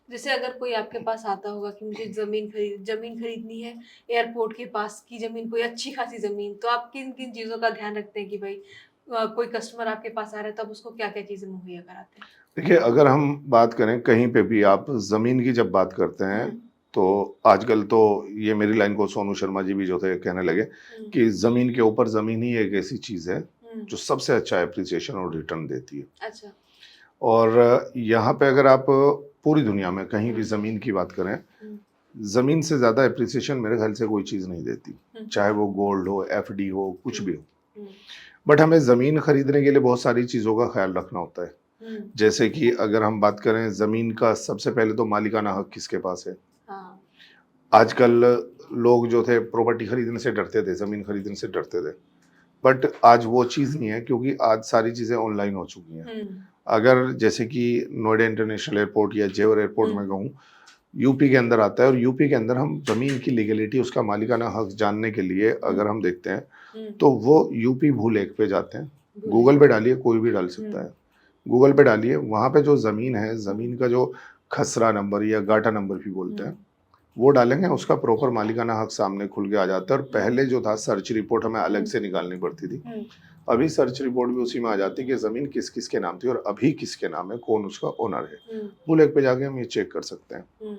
जैसे अगर कोई आपके पास आता होगा कि मुझे ज़मीन खरीदनी है, एयरपोर्ट के पास की ज़मीन, कोई अच्छी खासी ज़मीन, तो आप किन-किन चीज़ों का ध्यान रखते हैं कि भई कोई कस्टमर आपके पास आ रहा है, तो आप उसको क्या-क्या चीज़ें मुहैया कराते हैं? देखिए, अगर हम बात करें कहीं पे भी आप ज़मीन की जब बात करते हैं, हुँ, तो आजकल तो ये मेरी लाइन को सोनू शर्मा जी भी जो थे कहने लगे हुँ, कि ज़मीन के ऊपर ज़मीन ही एक ऐसी चीज़ है, हुँ। जो सबसे अच्छा एप्रिसिएशन और रिटर्न देती है। अच्छा। और यहाँ पे अगर आप पूरी दुनिया में कहीं भी हुँ, ज़मीन की बात करें, हुँ, ज़मीन से ज़्यादा एप्रिसिएशन मेरे ख़्याल से कोई चीज़ नहीं देती। हुँ, चाहे वो गोल्ड हो, एफडी हो, कुछ हुँ, भी हो। हुँ, बट हमें ज़मीन खरीदने के लिए बहुत सारी चीज़ों का ख़्याल रखना होता है। हुँ, जैसे कि अगर हम बात करें ज़मीन का, सबसे पहले तो मालिकाना हक किसके पास है। हाँ। आजकल लोग जो थे प्रॉपर्टी खरीदने से डरते थे, ज़मीन खरीदने से डरते थे। बट आज वो चीज़ नहीं है, क्योंकि आज सारी चीज़ें ऑनलाइन हो चुकी हैं। हुँ, अगर जैसे कि नोएडा इंटरनेशनल एयरपोर्ट या जेवर एयरपोर्ट हुँ, में कहूँ, यूपी के अंदर आता है, और यूपी के अंदर हम ज़मीन की लीगैलिटी, उसका मालिकाना हक जानने के लिए हुँ, अगर हम देखते हैं, हुँ, तो वो यूपी भूलेख पे जाते हैं। बोले। गूगल पे डालिए, कोई भी डाल हुँ, सकता है। गूगल पे डालिए, वहाँ पे जो ज़मीन है, हुँ, ज़मीन का जो खसरा नंबर या गाटा नंबर भी बोलते हुँ, हैं, वो डालेंगे, उसका प्रॉपर मालिकाना हक सामने खुल के आ जाता है। और हुँ, पहले जो था, सर्च रिपोर्ट हमें अलग हुँ, से निकालनी पड़ती थी। हुँ, अभी सर्च रिपोर्ट भी उसी में आ जाती है कि ज़मीन किस-किस के नाम थी और अभी किसके नाम है, कौन उसका ओनर है। हुँ, भूलेख पे जाके हम ये चेक कर सकते हैं। हुँ,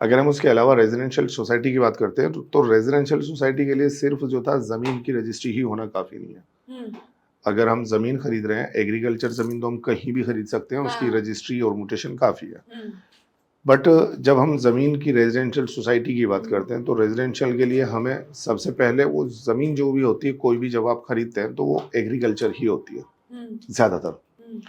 अगर हम उसके अलावा रेज़िडेंशियल सोसाइटी की बात करते हैं, तो रेज़िडेंशियल सोसाइटी के लिए सिर्फ़ जो था, ज़मीन की रजिस्ट्री ही होना काफ़ी नहीं है। हुँ, अगर हम ज़मीन खरीद रहे हैं, एग्रीकल्चर ज़मीन तो हम कहीं भी खरीद सकते हैं, उसकी हाँ, रजिस्ट्री और म्यूटेशन काफ़ी है। हुँ, बट जब हम ज़मीन की रेज़िडेंशियल सोसाइटी की बात हुँ, करते हैं, तो रेज़िडेंशियल के लिए हमें सबसे पहले वो ज़मीन जो भी होती है, कोई भी जब आप खरीदते हैं, तो वो एग्रीकल्चर ही होती है, हुँ, ज़्यादातर। हुँ,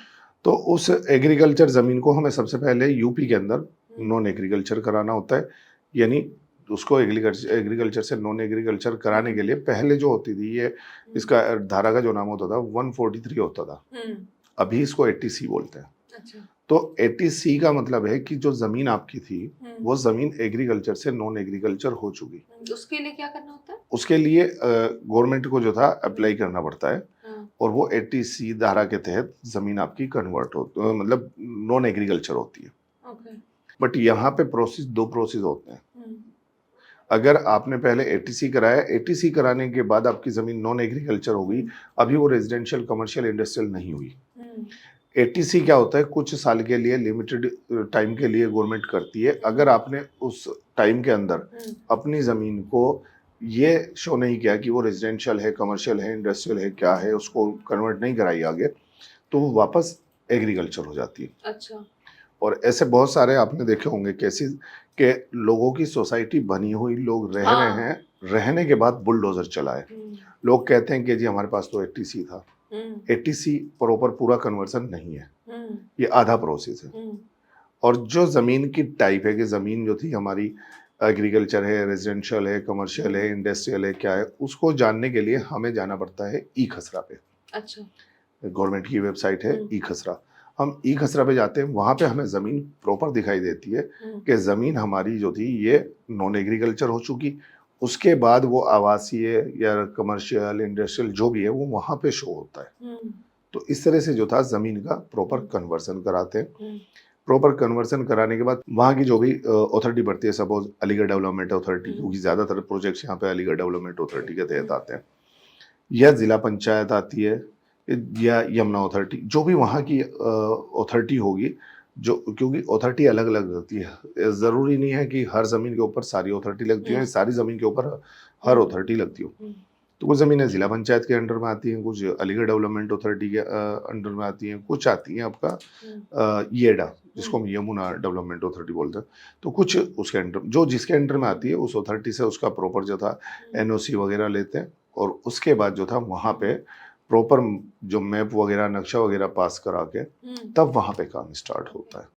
तो उस एग्रीकल्चर ज़मीन को हमें सबसे पहले यूपी के अंदर हुँ, नॉन एग्रीकल्चर कराना होता है। यानी उसको एग्रीकल्चर एग्रीकल्चर से नॉन एग्रीकल्चर कराने हुँ, के लिए पहले जो होती थी ये, हुँ, इसका धारा का जो नाम होता था 143 होता था। हुँ, अभी इसको 80C बोलते हैं। अच्छा, तो 80C का मतलब है कि जो ज़मीन आपकी थी, हुँ, वो ज़मीन एग्रीकल्चर से नॉन एग्रीकल्चर हो चुकी। उसके लिए क्या करना होता है? उसके लिए गवर्नमेंट को जो था हुँ, अप्लाई करना पड़ता है, हाँ, और वो 80C धारा के तहत ज़मीन आपकी कन्वर्ट मतलब नॉन एग्रीकल्चर होती है। ओके, बट यहाँ पे प्रोसेस 2 प्रोसेस होते हैं। हुँ, अगर आपने पहले 80C कराया, 80C कराने के बाद आपकी ज़मीन नॉन एग्रीकल्चर हो गई, हुँ, अभी वो रेज़िडेंशियल, कमर्शियल, इंडस्ट्रियल नहीं हुई। हुँ, 80C क्या होता है, कुछ साल के लिए, लिमिटेड टाइम के लिए गवर्नमेंट करती है। हुँ, अगर आपने उस टाइम के अंदर हुँ, अपनी ज़मीन को ये शो नहीं किया कि वो रेज़िडेंशियल है, कमर्शियल है, इंडस्ट्रियल है, क्या है, उसको कन्वर्ट नहीं कराई आगे, तो वो वापस एग्रीकल्चर हो जाती है। अच्छा, और ऐसे बहुत सारे आपने देखे होंगे केसेस के लोगों की सोसाइटी बनी हुई, लोग रह रहे हाँ, हैं, रहने के बाद बुलडोज़र चला है। हुँ, लोग कहते हैं कि जी हमारे पास तो 80C था। हुँ, 80C प्रॉपर पूरा कन्वर्सन नहीं है, हुँ, ये आधा प्रोसेस है। हुँ, और जो ज़मीन की टाइप है, कि ज़मीन जो थी हमारी एग्रीकल्चर है, रेज़िडेंशियल है, कमर्शियल है, हुँ, इंडस्ट्रियल है, क्या है, उसको जानने के लिए हमें जाना पड़ता है ई-खसरा पे। अच्छा, गवर्नमेंट की वेबसाइट है हुँ, ई-खसरा। हम ई-खसरा पे जाते हैं, वहाँ पे हमें ज़मीन प्रॉपर दिखाई देती है हुँ, कि ज़मीन हमारी जो थी ये नॉन एग्रीकल्चर हो चुकी। उसके बाद वो आवासीय या कमर्शियल, इंडस्ट्रियल जो भी है, वो वहाँ पे शो होता है। हुँ, तो इस तरह से जो था ज़मीन का प्रॉपर हुँ, कन्वर्सन कराते हैं। हुँ, प्रॉपर कन्वर्सन कराने के बाद वहाँ की जो भी अथॉरिटी बढ़ती है, सपोज़ अलीगढ़ डेवलपमेंट अथॉरिटी, हुँ, क्योंकि ज़्यादातर प्रोजेक्ट्स यहाँ पे अलीगढ़ डेवलपमेंट अथॉरिटी के हुँ, तहत आते हैं, या ज़िला पंचायत आती है, या यमुना अथॉरिटी, जो भी वहाँ की अथॉरिटी होगी, जो, क्योंकि अथॉरिटी अलग-अलग होती है। ज़रूरी नहीं है कि हर ज़मीन के ऊपर सारी अथॉरिटी लगती हुँ, है, सारी ज़मीन के ऊपर हर हुँ, अथॉरिटी लगती हो। हुँ, तो कुछ ज़मीनें ज़िला पंचायत के अंडर में आती हैं, कुछ अलीगढ़ डेवलपमेंट अथॉरिटी के अंडर में आती हैं, कुछ आती हैं आपका हुँ, येडा, जिसको हुँ, हम यमुना डेवलपमेंट अथॉरिटी बोलते हैं। तो कुछ उसके अंडर, जो जिसके अंडर में आती है, उस अथॉरिटी से उसका प्रॉपर जो था हुँ, एनओसी वगैरह लेते हैं, और उसके बाद जो था वहाँ हुँ, पे प्रॉपर जो मैप वगैरह, नक्शा वगैरह पास करा के, हुँ, तब वहाँ पे काम स्टार्ट ओके। होता है।